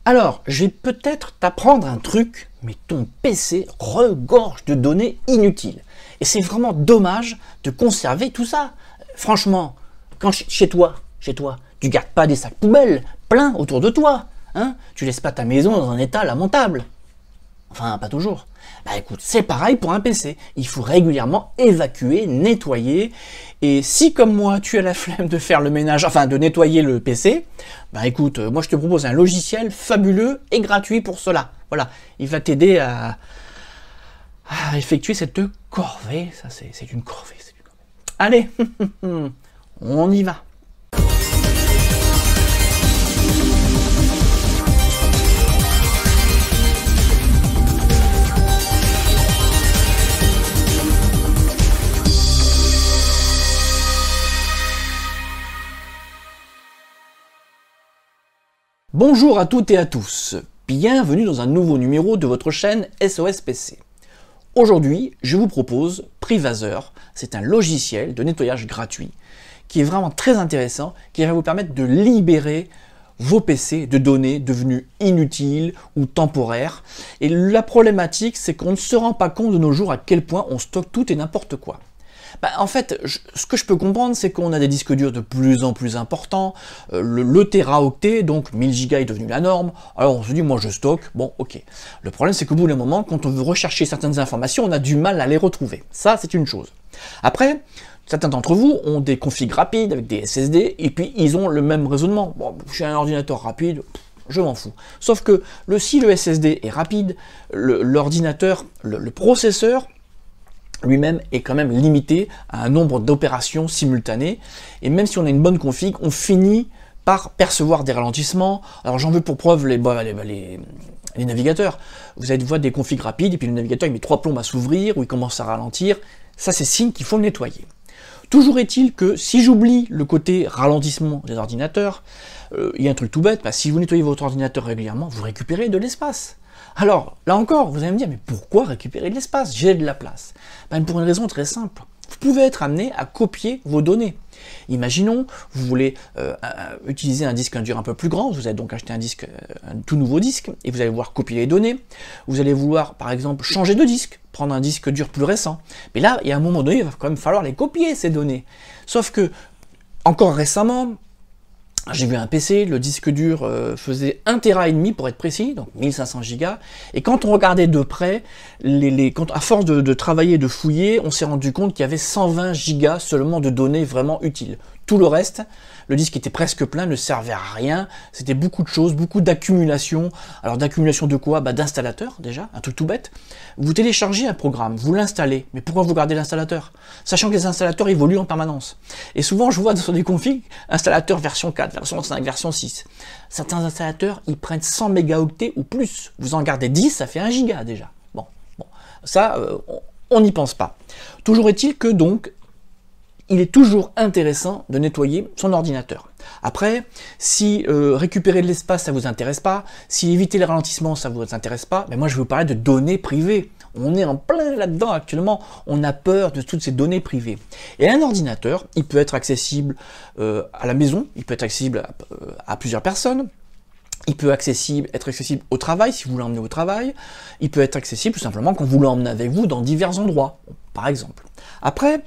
Alors, je vais peut-être t'apprendre un truc, mais ton PC regorge de données inutiles. Et c'est vraiment dommage de conserver tout ça. Franchement, quand chez toi, tu gardes pas des sacs poubelles pleins autour de toi, hein? Tu laisses pas ta maison dans un état lamentable. Enfin, pas toujours. Bah écoute, c'est pareil pour un PC. Il faut régulièrement évacuer, nettoyer. Et si, comme moi, tu as la flemme de faire le ménage, enfin de nettoyer le PC, bah écoute, moi je te propose un logiciel fabuleux et gratuit pour cela. Voilà, il va t'aider à effectuer cette corvée. Ça, c'est une corvée, Allez, on y va. Bonjour à toutes et à tous, bienvenue dans un nouveau numéro de votre chaîne SOS PC. Aujourd'hui, je vous propose Privazor, c'est un logiciel de nettoyage gratuit qui est vraiment très intéressant, qui va vous permettre de libérer vos PC de données devenues inutiles ou temporaires. Et la problématique, c'est qu'on ne se rend pas compte de nos jours à quel point on stocke tout et n'importe quoi. En fait, ce que je peux comprendre, c'est qu'on a des disques durs de plus en plus importants, le téraoctet, donc 1000 Go est devenu la norme, alors on se dit, moi je stocke, bon ok. Le problème, c'est qu'au bout d'un moment, quand on veut rechercher certaines informations, on a du mal à les retrouver. Ça, c'est une chose. Après, certains d'entre vous ont des configs rapides avec des SSD, et puis ils ont le même raisonnement. Bon, j'ai un ordinateur rapide, je m'en fous. Sauf que si le SSD est rapide, l'ordinateur, le processeur, lui-même est quand même limité à un nombre d'opérations simultanées, et même si on a une bonne config, on finit par percevoir des ralentissements. Alors j'en veux pour preuve les navigateurs. Vous allez voir des configs rapides, et puis le navigateur il met 3 plombes à s'ouvrir, ou il commence à ralentir. Ça c'est signe qu'il faut le nettoyer. Toujours est-il que si j'oublie le côté ralentissement des ordinateurs, il y a un truc tout bête, si vous nettoyez votre ordinateur régulièrement, vous récupérez de l'espace. Alors, là encore, vous allez me dire, mais pourquoi récupérer de l'espace? J'ai de la place. Pour une raison très simple. Vous pouvez être amené à copier vos données. Imaginons, vous voulez utiliser un disque dur un peu plus grand, vous allez donc acheter un tout nouveau disque, et vous allez vouloir copier les données. Vous allez vouloir, par exemple, changer de disque, prendre un disque dur plus récent. Mais là, il y a un moment donné, il va quand même falloir les copier, ces données. Sauf que, encore récemment, j'ai vu un PC, le disque dur faisait 1,5 Tera pour être précis, donc 1500 Go, et quand on regardait de près, à force de travailler, de fouiller, on s'est rendu compte qu'il y avait 120 Go seulement de données vraiment utiles. Tout le reste, le disque était presque plein, ne servait à rien, c'était beaucoup de choses, beaucoup d'accumulation. Alors d'accumulation de quoi? D'installateur déjà, un truc tout bête. Vous téléchargez un programme, vous l'installez, mais pourquoi vous gardez l'installateur? Sachant que les installateurs évoluent en permanence. Et souvent je vois sur des configs, installateur version 4, version 5, version 6. Certains installateurs, ils prennent 100 mégaoctets ou plus. Vous en gardez 10, ça fait 1 giga déjà. Bon. Ça, on n'y pense pas. Toujours est-il que donc, il est toujours intéressant de nettoyer son ordinateur. Après, si récupérer de l'espace, ça vous intéresse pas, si éviter les ralentissements, ça vous intéresse pas, moi je vais vous parler de données privées. On est en plein là-dedans actuellement, on a peur de toutes ces données privées. Et un ordinateur, il peut être accessible à la maison, il peut être accessible à plusieurs personnes, il peut être accessible au travail, si vous l'emmenez au travail, il peut être accessible tout simplement quand vous l'emmenez avec vous dans divers endroits, par exemple. Après,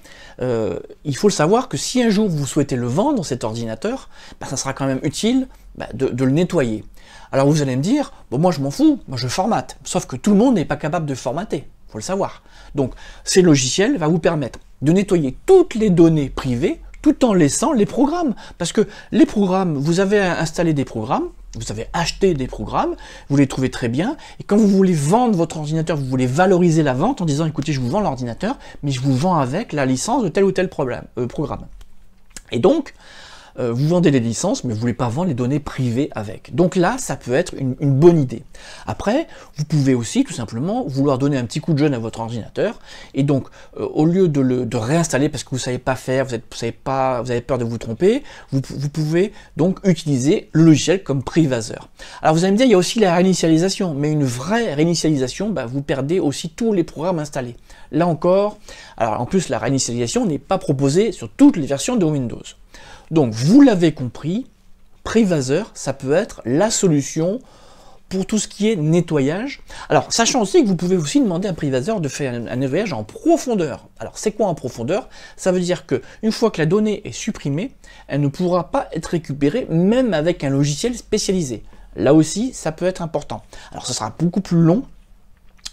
il faut le savoir que si un jour vous souhaitez le vendre, cet ordinateur, ça sera quand même utile de le nettoyer. Alors vous allez me dire, bon moi je m'en fous, moi je formate, sauf que tout le monde n'est pas capable de formater, il faut le savoir. Donc ces logiciels vont vous permettre de nettoyer toutes les données privées, tout en laissant les programmes. Parce que les programmes, vous avez installé des programmes, vous avez acheté des programmes, vous les trouvez très bien, et quand vous voulez vendre votre ordinateur, vous voulez valoriser la vente en disant, écoutez, je vous vends l'ordinateur, mais je vous vends avec la licence de tel ou tel programme. Et donc, vous vendez les licences, mais vous ne voulez pas vendre les données privées avec. Donc là, ça peut être une bonne idée. Après, vous pouvez aussi tout simplement vouloir donner un petit coup de jeune à votre ordinateur, et donc au lieu de réinstaller parce que vous ne savez pas faire, vous avez peur de vous tromper, vous pouvez donc utiliser le logiciel comme Privazor. Alors vous allez me dire, il y a aussi la réinitialisation, mais une vraie réinitialisation, vous perdez aussi tous les programmes installés. Là encore, alors en plus la réinitialisation n'est pas proposée sur toutes les versions de Windows. Donc, vous l'avez compris, Privazor, ça peut être la solution pour tout ce qui est nettoyage. Alors, sachant aussi que vous pouvez aussi demander à Privazer de faire un nettoyage en profondeur. Alors, c'est quoi en profondeur? Ça veut dire que une fois que la donnée est supprimée, elle ne pourra pas être récupérée, même avec un logiciel spécialisé. Là aussi, ça peut être important. Alors, ce sera beaucoup plus long,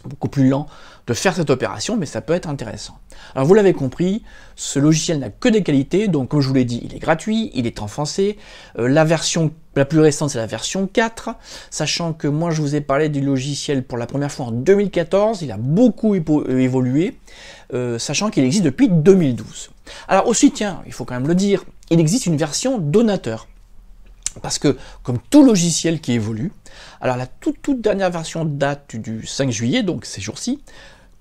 beaucoup plus lent de faire cette opération, mais ça peut être intéressant. Alors vous l'avez compris, ce logiciel n'a que des qualités, donc comme je vous l'ai dit, il est gratuit, il est en français, la version la plus récente c'est la version 4, sachant que moi je vous ai parlé du logiciel pour la première fois en 2014, il a beaucoup évolué, sachant qu'il existe depuis 2012. Alors aussi, tiens, il faut quand même le dire, il existe une version donateur. Parce que, comme tout logiciel qui évolue, alors la toute dernière version date du 5 juillet, donc ces jours-ci,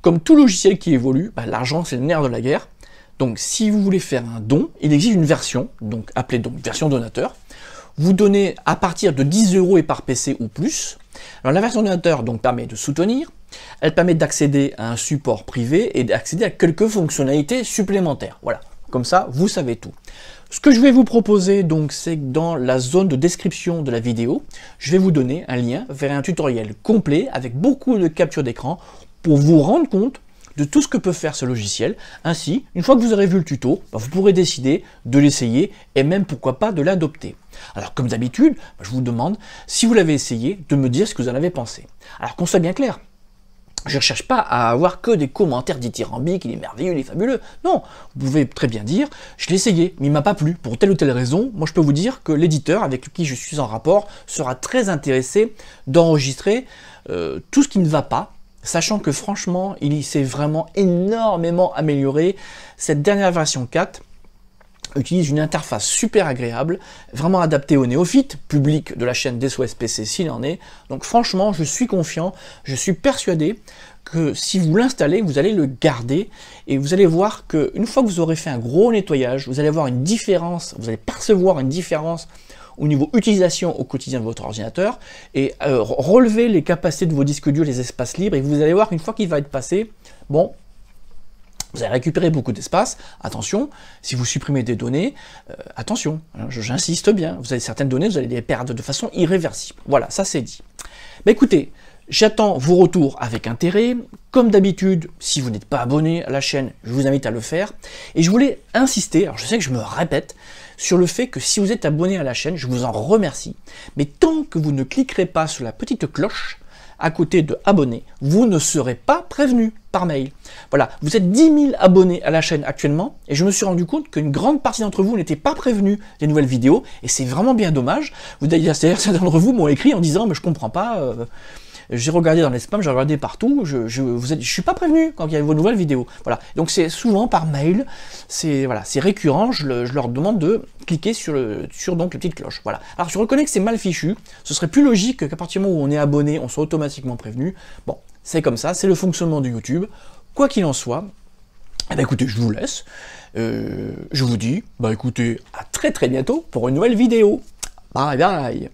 comme tout logiciel qui évolue, l'argent c'est le nerf de la guerre, donc si vous voulez faire un don, il existe une version, donc appelée donc version donateur, vous donnez à partir de 10 € et par PC ou plus. Alors la version donateur donc permet de soutenir, elle permet d'accéder à un support privé et d'accéder à quelques fonctionnalités supplémentaires, voilà, comme ça vous savez tout. Ce que je vais vous proposer donc, c'est que dans la zone de description de la vidéo, je vais vous donner un lien vers un tutoriel complet avec beaucoup de captures d'écran pour vous rendre compte de tout ce que peut faire ce logiciel. Ainsi, une fois que vous aurez vu le tuto, vous pourrez décider de l'essayer et même pourquoi pas de l'adopter. Alors comme d'habitude, je vous demande, si vous l'avez essayé, de me dire ce que vous en avez pensé. Alors qu'on soit bien clair, je ne cherche pas à avoir que des commentaires dithyrambiques, il est merveilleux, il est fabuleux. Non, vous pouvez très bien dire, je l'ai essayé, mais il m'a pas plu, pour telle ou telle raison. Moi je peux vous dire que l'éditeur avec qui je suis en rapport sera très intéressé d'enregistrer tout ce qui ne va pas, sachant que franchement, il s'est vraiment énormément amélioré. Cette dernière version 4 utilise une interface super agréable, vraiment adaptée aux néophytes, public de la chaîne d'SOS PC s'il en est. Donc franchement, je suis confiant, je suis persuadé que si vous l'installez, vous allez le garder et vous allez voir qu'une fois que vous aurez fait un gros nettoyage, vous allez voir une différence, vous allez percevoir une différence au niveau utilisation au quotidien de votre ordinateur et relever les capacités de vos disques durs, les espaces libres, et vous allez voir qu'une fois qu'il va être passé, bon, vous allez récupérer beaucoup d'espace. Attention, si vous supprimez des données, attention, hein, j'insiste bien, vous avez certaines données, vous allez les perdre de façon irréversible. Voilà, ça c'est dit. Bah écoutez, j'attends vos retours avec intérêt. Comme d'habitude, si vous n'êtes pas abonné à la chaîne, je vous invite à le faire. Et je voulais insister, alors je sais que je me répète, sur le fait que si vous êtes abonné à la chaîne, je vous en remercie. Mais tant que vous ne cliquerez pas sur la petite cloche à côté de abonner, vous ne serez pas prévenu par mail. Voilà, vous êtes 10 000 abonnés à la chaîne actuellement, et je me suis rendu compte qu'une grande partie d'entre vous n'était pas prévenu des nouvelles vidéos, et c'est vraiment bien dommage. D'ailleurs, certains d'entre vous m'ont écrit en disant, mais je comprends pas, j'ai regardé dans les spams, j'ai regardé partout, je suis pas prévenu quand il y a vos nouvelles vidéos. Voilà, donc c'est souvent par mail, c'est voilà, c'est récurrent, je leur demande de cliquer sur donc les petites cloches. Voilà. Alors je reconnais que c'est mal fichu, ce serait plus logique qu'à partir du moment où on est abonné, on soit automatiquement prévenu. Bon, c'est comme ça, c'est le fonctionnement de YouTube. Quoi qu'il en soit, eh ben écoutez, je vous laisse. Je vous dis, bah écoutez, à très très bientôt pour une nouvelle vidéo. Bye bye.